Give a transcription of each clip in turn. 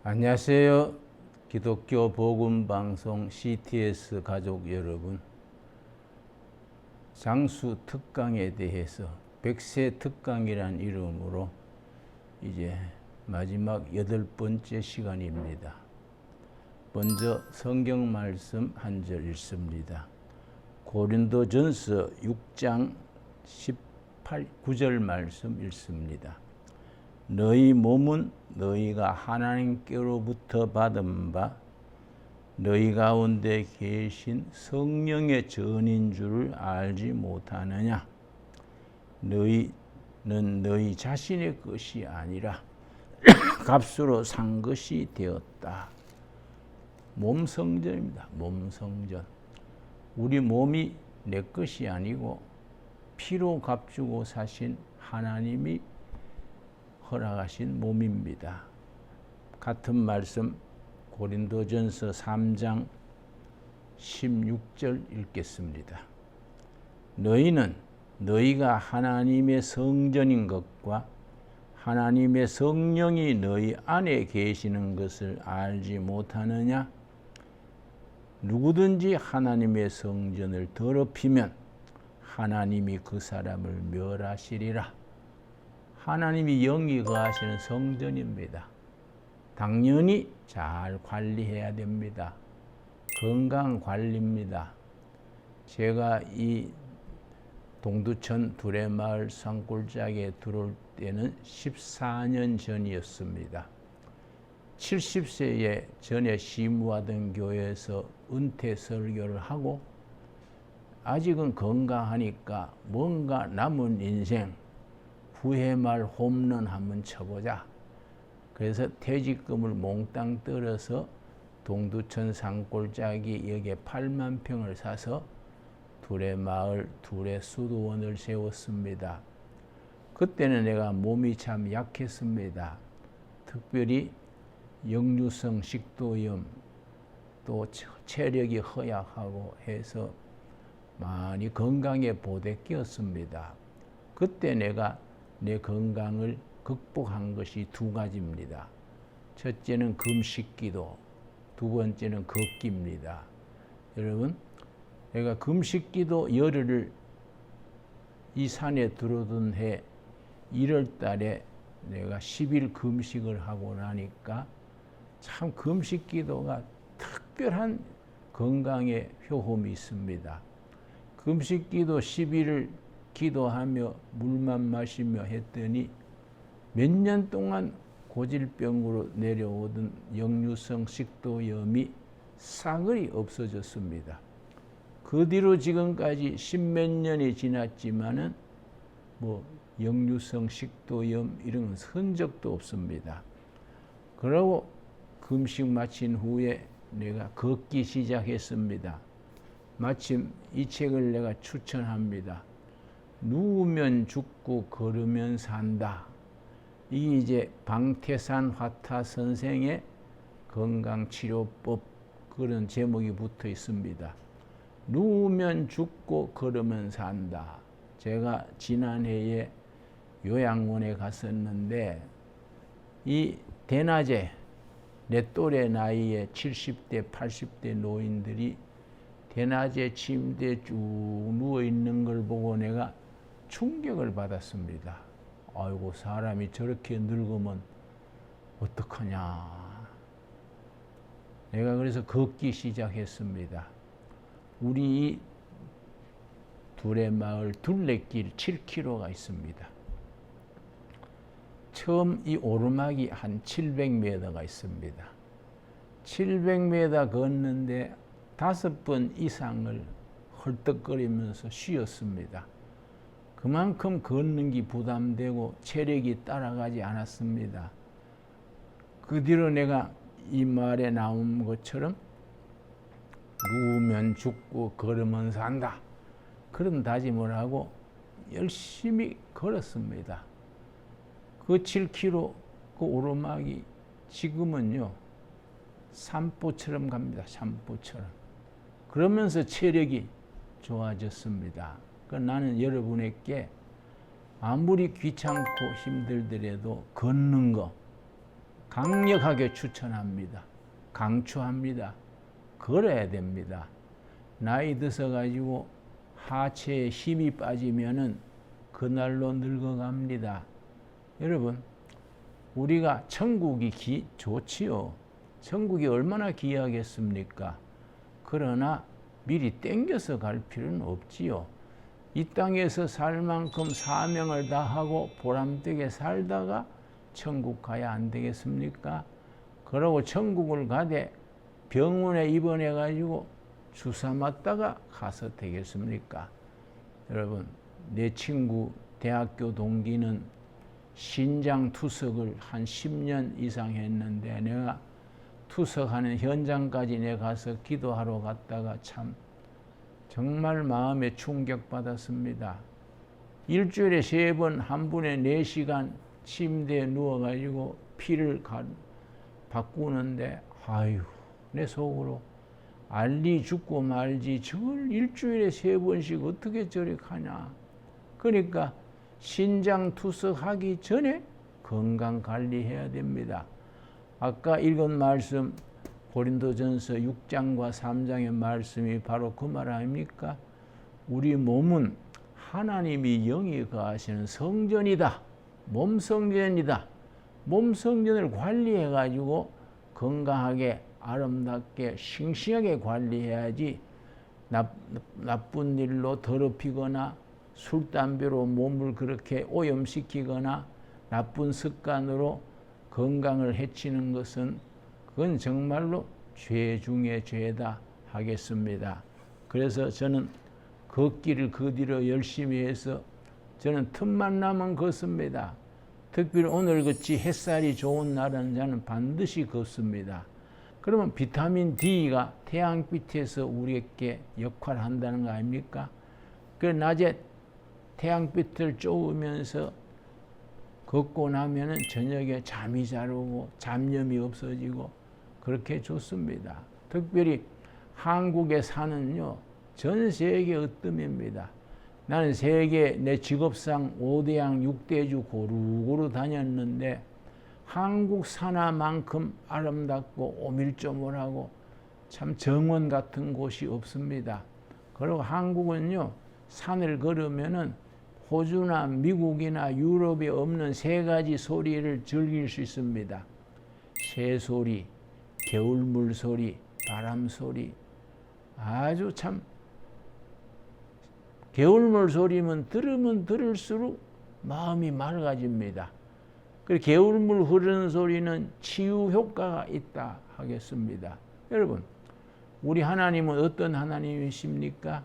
안녕하세요. 기독교 복음방송 CTS 가족 여러분. 장수 특강에 대해서 백세 특강이란 이름으로 이제 마지막 8번째 시간입니다. 먼저 성경 말씀 한 절 읽습니다. 고린도전서 6장 9절 말씀 읽습니다. 너희 몸은 너희가 하나님께로부터 받은 바 너희 가운데 계신 성령의 전인 줄을 알지 못하느냐. 너희는 너희 자신의 것이 아니라 값으로 산 것이 되었다. 몸 성전입니다. 몸 성전. 우리 몸이 내 것이 아니고 피로 값주고 사신 하나님이 허락하신 몸입니다. 같은 말씀 고린도전서 3장 16절 읽겠습니다. 너희는 너희가 하나님의 성전인 것과 하나님의 성령이 너희 안에 계시는 것을 알지 못하느냐? 누구든지 하나님의 성전을 더럽히면 하나님이 그 사람을 멸하시리라. 하나님이 영이 거하시는 성전입니다. 당연히 잘 관리해야 됩니다. 건강 관리입니다. 제가 이 동두천 두레마을 산골짜기에 들어올 때는 14년 전이었습니다. 70세에 전에 시무하던 교회에서 은퇴 설교를 하고 아직은 건강하니까 뭔가 남은 인생 후회말 홈런 한번 쳐보자. 그래서 퇴직금을 몽땅 떨어서 동두천 산골짜기 여기에 8만 평을 사서 두레마을 두레수도원을 세웠습니다. 그때는 내가 몸이 참 약했습니다. 특별히 역류성 식도염 또 체력이 허약하고 해서 많이 건강에 보대끼었습니다. 그때 내가 내 건강을 극복한 것이 두 가지입니다. 첫째는 금식기도, 두 번째는 걷기입니다. 여러분, 내가 금식기도 열흘을 이 산에 들어오던 해 1월 달에 내가 10일 금식을 하고 나니까 참 금식기도가 특별한 건강에 효험이 있습니다. 금식기도 10일을 기도하며 물만 마시며 했더니 몇 년 동안 고질병으로 내려오던 역류성 식도염이 싸그리 없어졌습니다. 그 뒤로 지금까지 10몇 년이 지났지만은 역류성 식도염 이런 건 흔적도 없습니다. 그러고 금식 마친 후에 내가 걷기 시작했습니다. 마침 이 책을 내가 추천합니다. 누우면 죽고 걸으면 산다. 이게 이제 방태산 화타 선생의 건강치료법 그런 제목이 붙어 있습니다. 누우면 죽고 걸으면 산다. 제가 지난해에 요양원에 갔었는데 이 대낮에 내 또래 나이에 70대 80대 노인들이 대낮에 침대에 쭉 누워있는 걸 보고 내가 충격을 받았습니다. 아이고, 사람이 저렇게 늙으면 어떡하냐. 내가 그래서 걷기 시작했습니다. 우리 이 두레마을 둘레길 7km가 있습니다. 처음 이 오르막이 한 700m가 있습니다. 700m 걷는데 5번 이상을 헐떡거리면서 쉬었습니다. 그만큼 걷는 게 부담되고 체력이 따라가지 않았습니다. 그 뒤로 내가 이 말에 나온 것처럼 누우면 죽고 걸으면 산다. 그런 다짐을 하고 열심히 걸었습니다. 그 7km 그 오르막이 지금은요 산보처럼 갑니다. 산보처럼. 그러면서 체력이 좋아졌습니다. 나는 여러분에게 아무리 귀찮고 힘들더라도 걷는 거 강력하게 추천합니다. 강추합니다. 걸어야 됩니다. 나이 드서 가지고 하체에 힘이 빠지면은 그날로 늙어갑니다. 여러분, 우리가 천국이 좋지요. 천국이 얼마나 귀하겠습니까? 그러나 미리 땡겨서 갈 필요는 없지요. 이 땅에서 살 만큼 사명을 다하고 보람되게 살다가 천국 가야 안 되겠습니까? 그러고 천국을 가되 병원에 입원해 가지고 주사 맞다가 가서 되겠습니까? 여러분, 내 친구 대학교 동기는 신장 투석을 한 10년 이상 했는데 내가 투석하는 현장까지 내가 가서 기도하러 갔다가 참 정말 마음에 충격받았습니다. 일주일에 3번 한 분에 4시간 침대에 누워가지고 피를 바꾸는데 아유, 내 속으로 알리 죽고 말지 저걸 일주일에 3번씩 어떻게 저리 하냐. 그러니까 신장 투석하기 전에 건강 관리해야 됩니다. 아까 읽은 말씀 고린도전서 6장과 3장의 말씀이 바로 그 말 아닙니까? 우리 몸은 하나님이 영이 거하시는 성전이다. 몸 성전이다. 몸 성전을 관리해 가지고 건강하게 아름답게 싱싱하게 관리해야지 나쁜 일로 더럽히거나 술, 담배로 몸을 그렇게 오염시키거나 나쁜 습관으로 건강을 해치는 것은 그건 정말로 죄 중에 죄다 하겠습니다. 그래서 저는 걷기를 그 뒤로 열심히 해서 저는 틈만 나면 걷습니다. 특별히 오늘 같이 햇살이 좋은 날은 저는 반드시 걷습니다. 그러면 비타민 D가 태양빛에서 우리에게 역할한다는 거 아닙니까? 그 낮에 태양빛을 쬐우면서 걷고 나면은 저녁에 잠이 잘 오고 잡념이 없어지고 그렇게 좋습니다. 특별히 한국에 사는요, 전 세계 으뜸입니다. 나는 세계 내 직업상 5대양 6대주 고루고루 다녔는데 한국 산하만큼 아름답고 오밀조밀하고 참 정원 같은 곳이 없습니다. 그리고 한국은요, 산을 걸으면은 호주나 미국이나 유럽에 없는 3가지 소리를 즐길 수 있습니다. 새 소리, 겨울물 소리, 바람 소리. 아주 참 겨울물 소리면 들으면 들을수록 마음이 맑아집니다. 그리고 겨울물 흐르는 소리는 치유 효과가 있다 하겠습니다. 여러분, 우리 하나님은 어떤 하나님이십니까?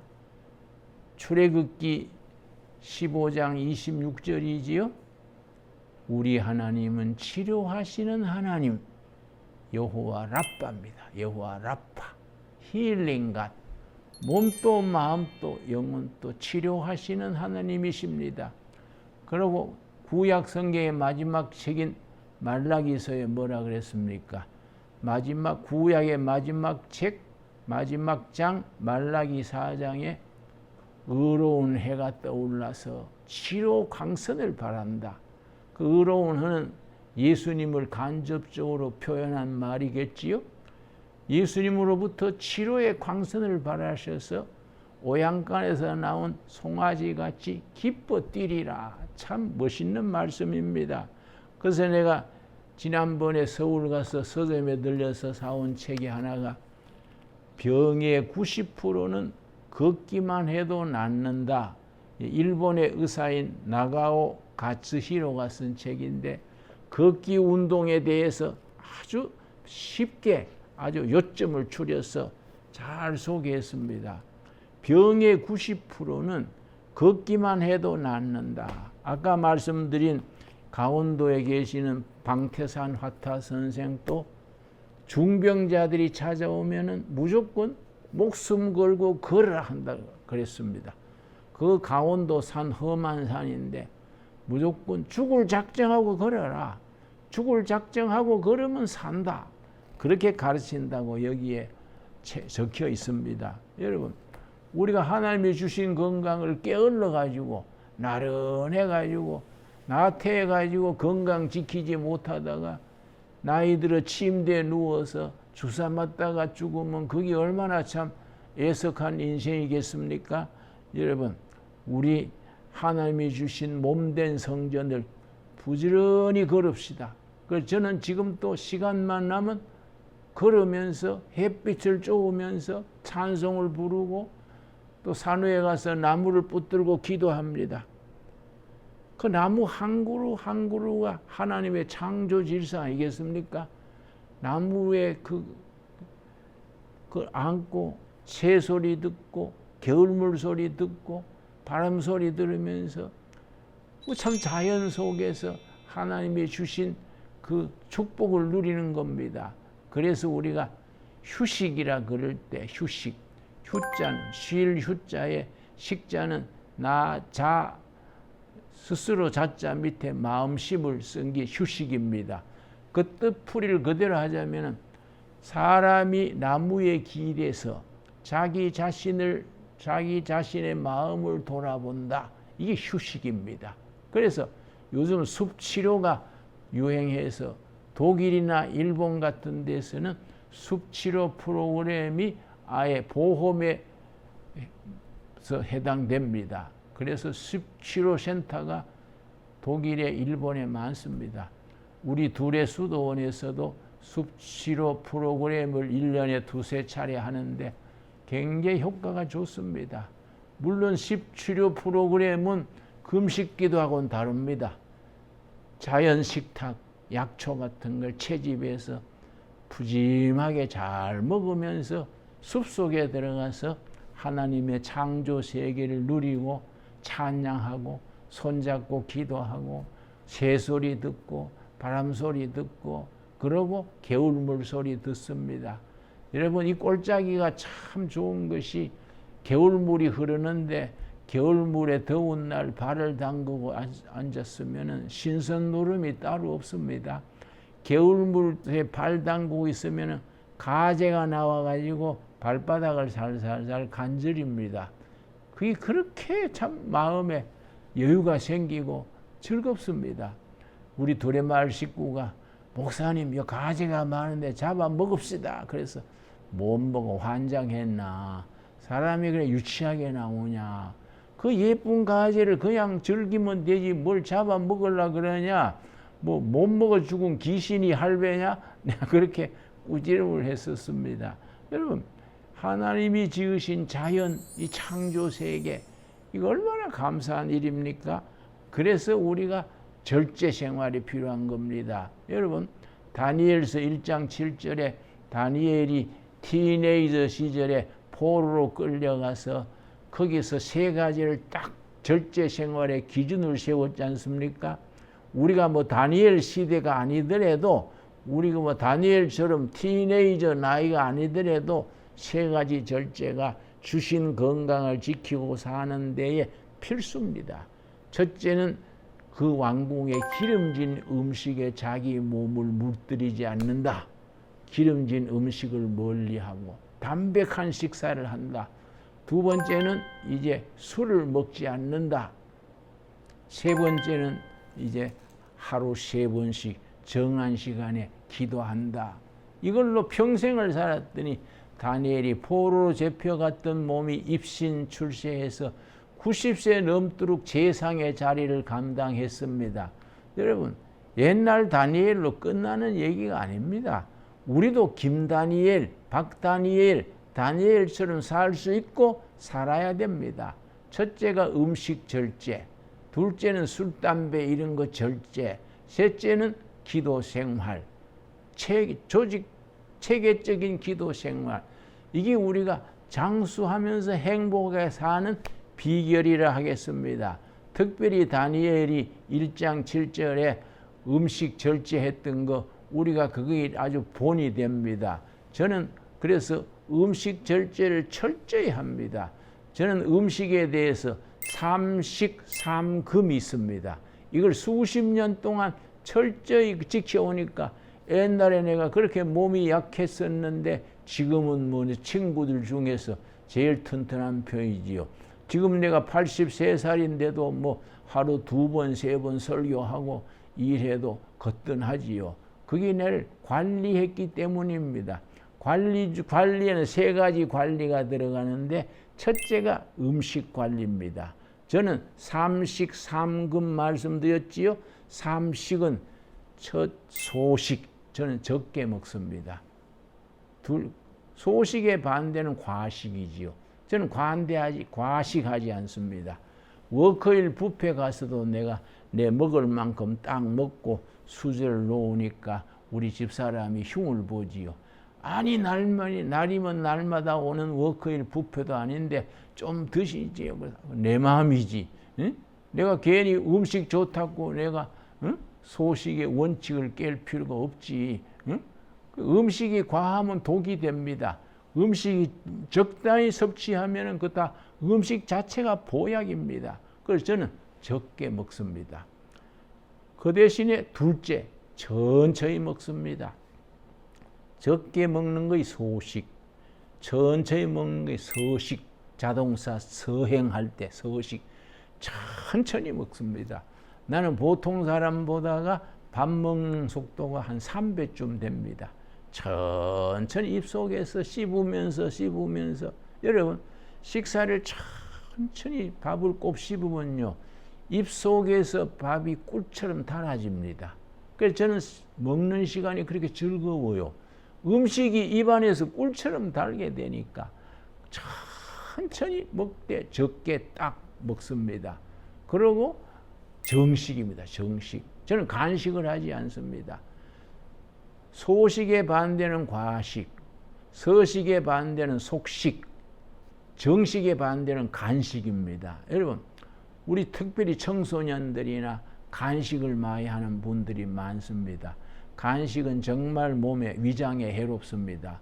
출애굽기 15장 26절이지요. 우리 하나님은 치료하시는 하나님, 여호와 라파입니다. 여호와 라파, 힐링갓, 몸도 마음도 영혼도 치료하시는 하나님이십니다. 그리고 구약 성경의 마지막 책인 말라기서에 뭐라 그랬습니까? 마지막 구약의 마지막 책 마지막 장 말라기 4장에 의로운 해가 떠올라서 치료 광선을 바란다. 그 의로운 해는 예수님을 간접적으로 표현한 말이겠지요. 예수님으로부터 치료의 광선을 바라셔서 오양간에서 나온 송아지같이 기뻐 뛰리라. 참 멋있는 말씀입니다. 그래서 내가 지난번에 서울 가서 서점에 들려서 사온 책이 하나가 병의 90%는 걷기만 해도 낫는다. 일본의 의사인 나가오 가츠히로가 쓴 책인데 걷기 운동에 대해서 아주 쉽게 아주 요점을 추려서 잘 소개했습니다. 병의 90%는 걷기만 해도 낫는다. 아까 말씀드린 강원도에 계시는 방태산 화타 선생도 중병자들이 찾아오면은 무조건 목숨 걸고 걸어라 한다 그랬습니다. 그 강원도 산 험한 산인데 무조건 죽을 작정하고 걸어라. 죽을 작정하고 걸으면 산다. 그렇게 가르친다고 여기에 적혀 있습니다. 여러분, 우리가 하나님이 주신 건강을 게을러 가지고 나른해 가지고 나태해 가지고 건강 지키지 못하다가 나이 들어 침대에 누워서 주사 맞다가 죽으면 그게 얼마나 참 애석한 인생이겠습니까? 여러분, 우리 하나님이 주신 몸된 성전을 부지런히 걸읍시다. 그래서 저는 지금 또 시간만 나면 걸으면서 햇빛을 쬐우면서 찬송을 부르고 또 산후에 가서 나무를 붙들고 기도합니다. 그 나무 한 그루 한 그루가 하나님의 창조 질서 아니겠습니까? 나무에 그 안고 새 소리 듣고 겨울물 소리 듣고 바람 소리 들으면서 참 자연 속에서 하나님이 주신 그 축복을 누리는 겁니다. 그래서 우리가 휴식이라 그럴 때 휴식, 휴자는 쉴 휴자에 식자는 나, 자, 스스로 자자 밑에 마음심을 쓴 게 휴식입니다. 그 뜻풀이를 그대로 하자면 사람이 나무에 기대서 자기 자신의 마음을 돌아본다. 이게 휴식입니다. 그래서 요즘 숲치료가 유행해서 독일이나 일본 같은 데서는 숲치료 프로그램이 아예 보험에 해당됩니다. 그래서 숲치료센터가 독일에 일본에 많습니다. 우리 둘의 수도원에서도 숲치료 프로그램을 1년에 두세 차례 하는데 굉장히 효과가 좋습니다. 물론 숲치료 프로그램은 금식기도하고는 다릅니다. 자연식탁, 약초 같은 걸 채집해서 푸짐하게 잘 먹으면서 숲속에 들어가서 하나님의 창조 세계를 누리고 찬양하고 손잡고 기도하고 새소리 듣고 바람소리 듣고 그러고 겨울물 소리 듣습니다. 여러분, 이 꼴짜기가 참 좋은 것이 겨울물이 흐르는데 겨울물에 더운 날 발을 담그고 앉았으면 신선노름이 따로 없습니다. 겨울물에 발 담그고 있으면 가재가 나와가지고 발바닥을 살살살 간절입니다. 그게 그렇게 참 마음에 여유가 생기고 즐겁습니다. 우리 두레마을 식구가 목사님, 여 가재가 많은데 잡아 먹읍시다. 그래서 못 먹어 환장했나. 사람이 그래 유치하게 나오냐. 그 예쁜 가재를 그냥 즐기면 되지 뭘 잡아 먹으려 그러냐. 뭐 못 먹어 죽은 귀신이 할배냐. 내가 그렇게 꾸지람을 했었습니다. 여러분, 하나님이 지으신 자연, 이 창조 세계, 이거 얼마나 감사한 일입니까? 그래서 우리가 절제 생활이 필요한 겁니다. 여러분, 다니엘서 1장 7절에 다니엘이 티네이저 시절에 포로로 끌려가서 거기서 세 가지를 딱 절제 생활의 기준을 세웠지 않습니까? 우리가 뭐 다니엘 시대가 아니더라도 우리가 뭐 다니엘처럼 티네이저 나이가 아니더라도 세 가지 절제가 주신 건강을 지키고 사는 데에 필수입니다. 첫째는 그 왕궁의 기름진 음식에 자기 몸을 물들이지 않는다. 기름진 음식을 멀리하고 담백한 식사를 한다. 두 번째는 이제 술을 먹지 않는다. 세 번째는 이제 하루 3번씩 정한 시간에 기도한다. 이걸로 평생을 살았더니 다니엘이 포로로 잡혀갔던 몸이 입신 출세해서 90세 넘도록 제상의 자리를 감당했습니다. 여러분, 옛날 다니엘로 끝나는 얘기가 아닙니다. 우리도 김다니엘, 박다니엘, 다니엘처럼 살 수 있고 살아야 됩니다. 첫째가 음식 절제, 둘째는 술, 담배 이런 거 절제, 셋째는 기도 생활, 체계적인 기도 생활. 이게 우리가 장수하면서 행복하게 사는 비결이라 하겠습니다. 특별히 다니엘이 1장 7절에 음식 절제했던 거 우리가 그게 아주 본이 됩니다. 저는 그래서 음식 절제를 철저히 합니다. 저는 음식에 대해서 삼식 삼금이 있습니다. 이걸 수십 년 동안 철저히 지켜오니까 옛날에 내가 그렇게 몸이 약했었는데 지금은 뭐 친구들 중에서 제일 튼튼한 편이지요. 지금 내가 83살인데도 뭐 하루 2번, 3번 설교하고 일해도 거뜬하지요. 그게 날 관리했기 때문입니다. 관리에는 세 가지 관리가 들어가는데 첫째가 음식 관리입니다. 저는 삼식 삼금 말씀드렸지요. 삼식은 첫 소식, 저는 적게 먹습니다. 소식의 반대는 과식이지요. 저는 과식하지 않습니다. 워커힐 뷔페 가서도 내가 내 먹을 만큼 딱 먹고 수저를 놓으니까 우리 집사람이 흉을 보지요. 아니 날이면 날마다 오는 워커힐 뷔페도 아닌데 좀 드시지요. 내 마음이지. 응? 내가 괜히 음식 좋다고 내가 소식의 원칙을 깰 필요가 없지. 응? 음식이 과하면 독이 됩니다. 음식이 적당히 섭취하면 그 다 음식 자체가 보약입니다. 그래서 저는 적게 먹습니다. 그 대신에 둘째, 천천히 먹습니다. 적게 먹는 것이 소식, 천천히 먹는 것이 서식. 자동차 서행할 때 서식, 천천히 먹습니다. 나는 보통 사람보다가 밥 먹는 속도가 한 3배쯤 됩니다. 천천히 입속에서 씹으면서 여러분 식사를 천천히 밥을 꼭 씹으면요 입속에서 밥이 꿀처럼 달아집니다. 그래서 저는 먹는 시간이 그렇게 즐거워요. 음식이 입안에서 꿀처럼 달게 되니까 천천히 먹되 적게 딱 먹습니다. 그리고 정식입니다. 정식. 저는 간식을 하지 않습니다. 소식의 반대는 과식, 서식의 반대는 속식, 정식의 반대는 간식입니다. 여러분, 우리 특별히 청소년들이나 간식을 많이 하는 분들이 많습니다. 간식은 정말 몸에 위장에 해롭습니다.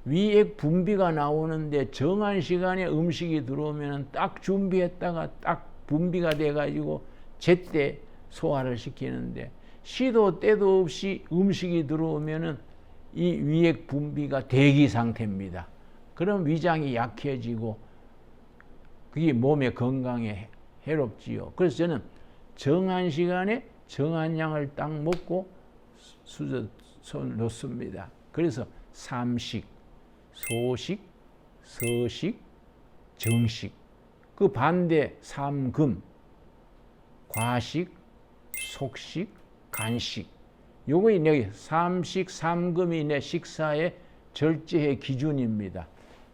위액 분비가 나오는데 정한 시간에 음식이 들어오면 딱 준비했다가 딱 분비가 돼가지고 제때 소화를 시키는데 시도 때도 없이 음식이 들어오면은 이 위액 분비가 대기 상태입니다. 그럼 위장이 약해지고 그게 몸의 건강에 해롭지요. 그래서 저는 정한 시간에 정한 양을 딱 먹고 손을 놓습니다. 그래서 삼식, 소식, 서식, 정식. 그 반대 삼금, 과식, 속식, 간식. 요거 내 삼식 삼금이 내 식사의 절제의 기준입니다.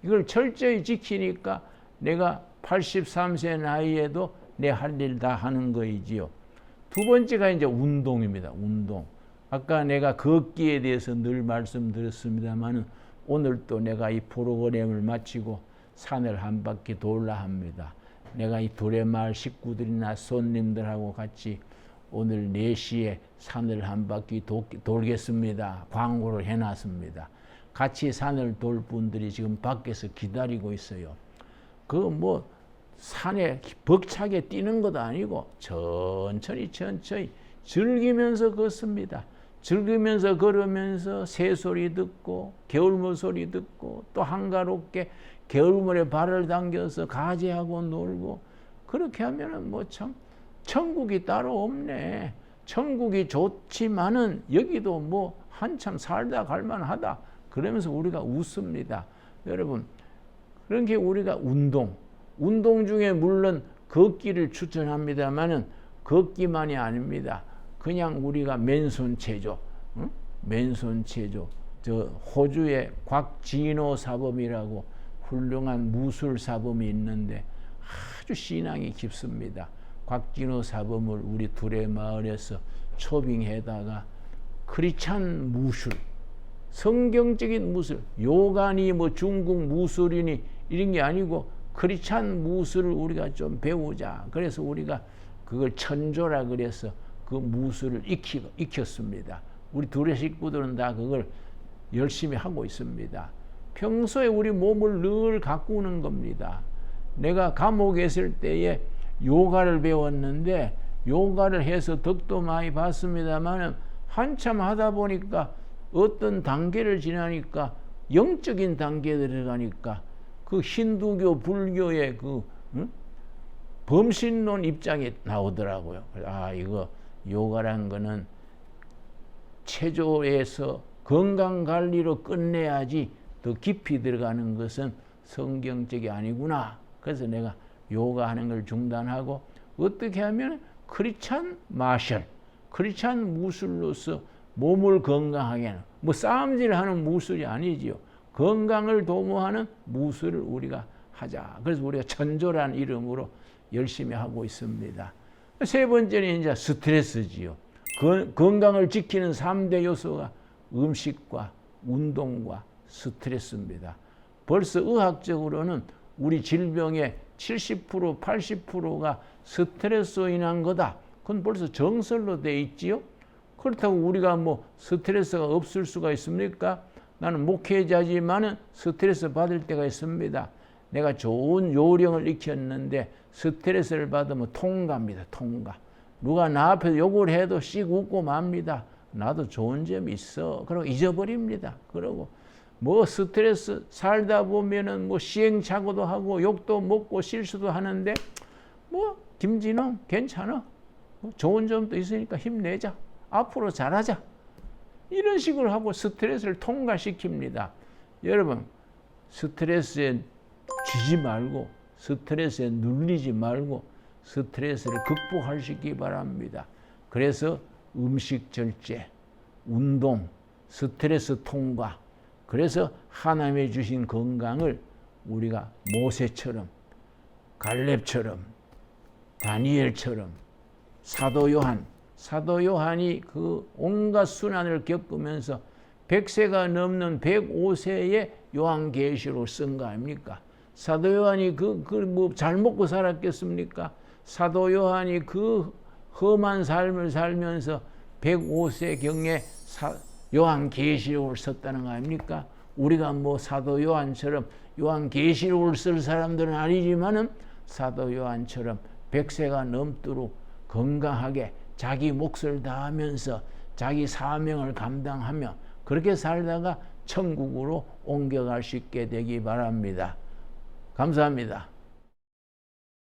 이걸 철저히 지키니까 내가 83세 나이에도 내 할 일 다 하는 거이지요. 두 번째가 이제 운동입니다. 운동. 아까 내가 걷기에 대해서 늘 말씀드렸습니다만은 오늘 또 내가 이 프로그램을 마치고 산을 한 바퀴 돌라 합니다. 내가 이 두레마을 식구들이나 손님들하고 같이 오늘 4시에 산을 한 바퀴 돌겠습니다. 광고를 해놨습니다. 같이 산을 돌 분들이 지금 밖에서 기다리고 있어요. 그 산에 벅차게 뛰는 것도 아니고 천천히 즐기면서 걷습니다. 즐기면서 걸으면서 새소리 듣고 겨울물 소리 듣고 또 한가롭게 겨울물에 발을 당겨서 가지하고 놀고 그렇게 하면은 참 천국이 따로 없네. 천국이 좋지만은 여기도 한참 살다 갈만하다. 그러면서 우리가 웃습니다. 여러분, 그렇게 우리가 운동 중에 물론 걷기를 추천합니다만은 걷기만이 아닙니다. 그냥 우리가 맨손체조, 맨손체조. 저 호주의 곽진호 사범이라고 훌륭한 무술 사범이 있는데 아주 신앙이 깊습니다. 곽진호 사범을 우리 두레마을에서 초빙해다가 크리스찬 무술, 성경적인 무술, 요가니 중국 무술이니 이런 게 아니고 크리스찬 무술을 우리가 좀 배우자. 그래서 우리가 그걸 천조라 그래서 그 무술을 익혔습니다. 우리 두레 식구들은 다 그걸 열심히 하고 있습니다. 평소에 우리 몸을 늘 가꾸는 겁니다. 내가 감옥에 있을 때에 요가를 배웠는데 요가를 해서 덕도 많이 봤습니다만 한참 하다 보니까 어떤 단계를 지나니까 영적인 단계에 들어가니까 그 힌두교 불교의 범신론 입장이 나오더라고요. 이거 요가란 거는 체조에서 건강관리로 끝내야지 더 깊이 들어가는 것은 성경적이 아니구나. 그래서 내가 요가하는 걸 중단하고 어떻게 하면 크리스찬 마셜, 크리스찬 무술로서 몸을 건강하게 하는, 뭐 싸움질하는 무술이 아니지요. 건강을 도모하는 무술을 우리가 하자. 그래서 우리가 천조라는 이름으로 열심히 하고 있습니다. 세 번째는 이제 스트레스지요. 건강을 지키는 3대 요소가 음식과 운동과 스트레스입니다. 벌써 의학적으로는 우리 질병의 70%, 80%가 스트레스로 인한 거다. 그건 벌써 정설로 돼 있지요. 그렇다고 우리가 뭐 스트레스가 없을 수가 있습니까? 나는 목회자지만은 스트레스 받을 때가 있습니다. 내가 좋은 요령을 익혔는데 스트레스를 받으면 통과입니다. 통과. 누가 나 앞에서 욕을 해도 씩 웃고 맙니다. 나도 좋은 점이 있어. 그러고 잊어버립니다. 그러고 뭐 스트레스 살다 보면은 뭐 시행착오도 하고 욕도 먹고 실수도 하는데 뭐 김진웅 괜찮아. 뭐 좋은 점도 있으니까 힘내자. 앞으로 잘하자. 이런 식으로 하고 스트레스를 통과시킵니다. 여러분 스트레스에 쥐지 말고 스트레스에 눌리지 말고 스트레스를 극복하시기 바랍니다. 그래서 음식 절제, 운동, 스트레스 통과. 그래서 하나님이 주신 건강을 우리가 모세처럼, 갈렙처럼, 다니엘처럼, 사도 요한이 그 온갖 순환을 겪으면서 100세가 넘는 105세의 요한계시록을 쓴 거 아닙니까? 사도 요한이 뭐 잘 먹고 살았겠습니까? 사도 요한이 그 험한 삶을 살면서 105세 경에 요한계시록을 썼다는 거 아닙니까? 우리가 뭐 사도 요한처럼 요한계시록을 쓸 사람들은 아니지만은 사도 요한처럼 100세가 넘도록 건강하게 자기 몫을 다하면서 자기 사명을 감당하며 그렇게 살다가 천국으로 옮겨갈 수 있게 되기 바랍니다. 감사합니다.